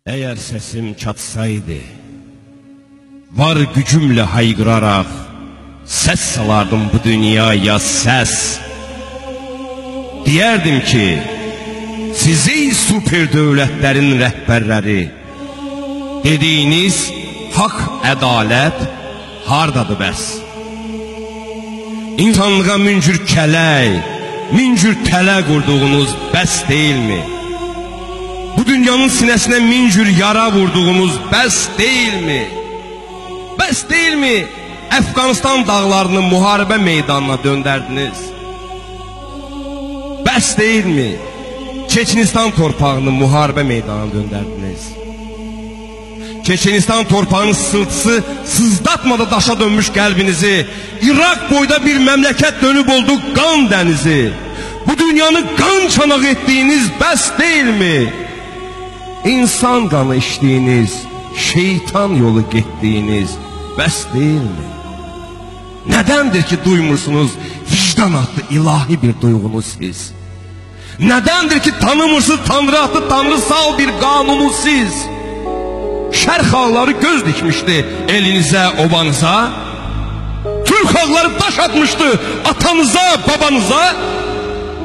Eğer sesim çatsaydı, var gücümle haykırarak ses salardım bu dünyaya ses. Diyerdim ki, sizi süper devletlerin rehberleri, dediğiniz hak, ədalət hardadır bəs? İnsanlığa müncür kələk, müncür tələ qurduğunuz bəs deyilmi? Bu dünyanın sinəsinə müncür yara vurduğunuz bəs deyilmi? Bəs deyilmi? Əfqanistan dağlarını müharibə meydanına döndərdiniz. Bəs deyilmi? Çeçenistan torpağını müharibə meydanına döndərdiniz. Çeçenistan torpağının sızıltısı sızdatmadı daşa dönmüş qəlbinizi. İraq boyda bir məmləkət dönüb oldu qan dənizi. Bu dünyanı qan çanaq etdiyiniz bəs deyilmi? İnsan qanı içdiyiniz, şeytan yolu getdiyiniz bəs deyilmi? Nədəndir ki duymursunuz vicdan adlı ilahi bir duyğunu siz? Nədəndir ki tanımırsınız Tanrı adlı tanrısal bir qanunu siz? Şərq xalqları göz dikmişdi elinizə, obanıza. Türk xalqları daş atmışdı atanıza, babanıza.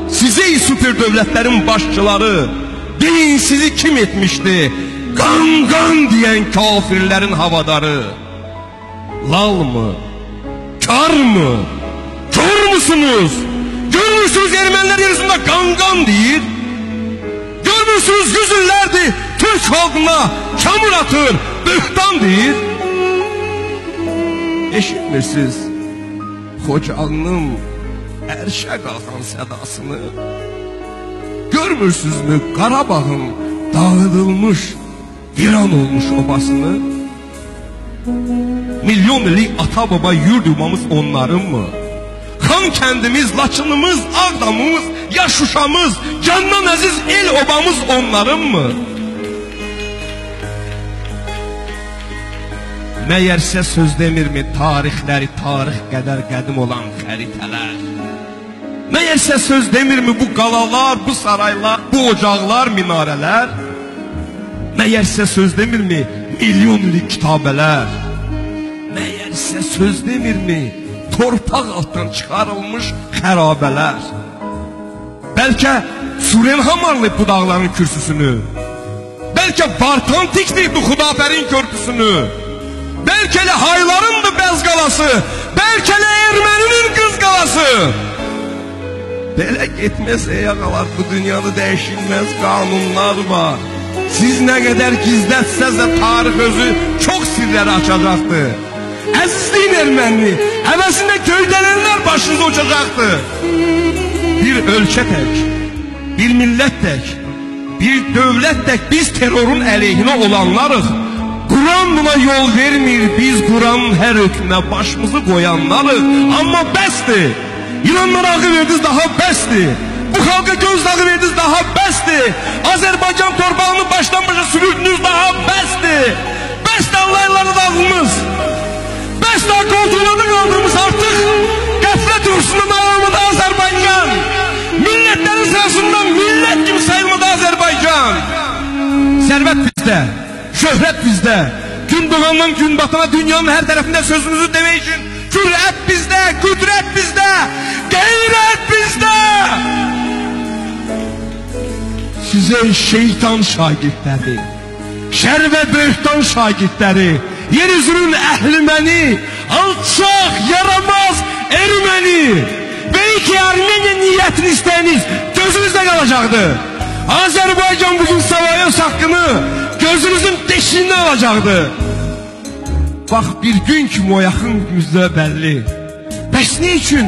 Sizi süper dövlətlərin başçıları, deyin sizi kim etmişdi? Qan qan deyən kafirlərin havadarı. Lal mı? Kar mı? Kör müsünüz? Görmürsünüz ermənilər yerisində qan qan deyir. Görmürsünüz yüzüllərdir Türk xalqına çamur atır, böhtan deyir. Eşitmirsiniz Xocalının ərşə qalxan sədasını? Görmürsünüzmü Qarabağın dağıdılmış, viran olmuş obasını? Milyon illik ata baba yurd yuvamız onların mı? Xan kəndimiz, Laçınımız, Ağdamımız, ya Şuşamız, candan əziz el obamız onların mı? Məyərsə söz demirmi tarixləri tarix qədər qədim olan xəritələr? Məyərsə söz demirmi bu qalalar, bu saraylar, bu ocaqlar, minarələr? Məyərsə söz demirmi milyon illik kitabələr? Məyərsə söz demirmi torpaq altdan çıxarılmış xərabələr? Bəlkə Suren hamarlayıb bu dağların kürsüsünü? Bəlkə Bartan tikdiyib bu Xudafərin körpüsünü? Bəlkə elə haylarındır bəz qalası, bəlkə elə erməninin qız qalası. Belə getməsəyə qalar bu dünyada dəyişilməz qanunlar var. Siz nə qədər gizlətsəz də tarix özü çox sirləri açacaqdır. Əzizliyin ermənini, həvəsində göydələnlər başınıza uçacaqdır. Bir ölkə tək, bir millət tək, bir dövlət tək biz terrorun əleyhinə olanlarıq. Quran buna yol vermir, biz Quranın hər hökmünə başımızı qoyanlarıq. Amma bəsdir, İranlara ağı verdiniz daha bəsdir, bu xalqa göz dağı verdiniz daha bəsdir, Azərbaycan torpağını başdan başa sürürdünüz daha bəsdir. Bəsdir Allah'ları dağılmız, bəsdir koltuğlarda qaldığımız artıq qəflət ursundan almadı Azərbaycan. Millətlərin sırasından millət kimi sayılmadı Azərbaycan. Sərvət bizdə, şöhrət bizdə, gün doğandan gün batana dünyanın hər tərəfində sözümüzü demək üçün cürət bizdə, qüdrət bizdə, qeyrət bizdə. Sizə şeytan şagirdləri, şər və böhtan şagirdləri, yer üzünün əhliməni, alçaq, yaramaz erməni və iki Ermeniya niyyətini istəyiniz gözünüzdə qalacaqdır. Azərbaycan bugün Savaros haqqını gözünüzün deşiğindən alacaqdı. Bax bir gün kimi o yaxın yüzdə bəlli. Bəs ne üçün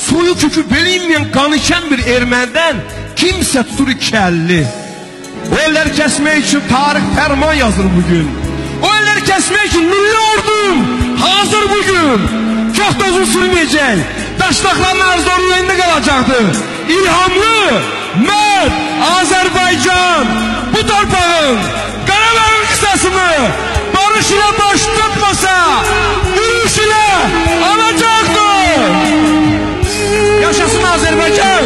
soyu kökü bilinməyən qan içən bir erməndən kimsə tutur iki əlli? O elləri kəsmək üçün tarix fərman yazır bugün. O elləri kəsmək üçün milli ordum hazır bugün. Çox da uzun sürməyəcək. Daşlaqların arzorluğunda qalacaqdı. İlhamlı, mərd Azərbaycan bu torpağın Qarabağın qısasını barış ilə baş tutmasa yürüyüş ilə alacaqdır. Yaşasın Azərbaycan.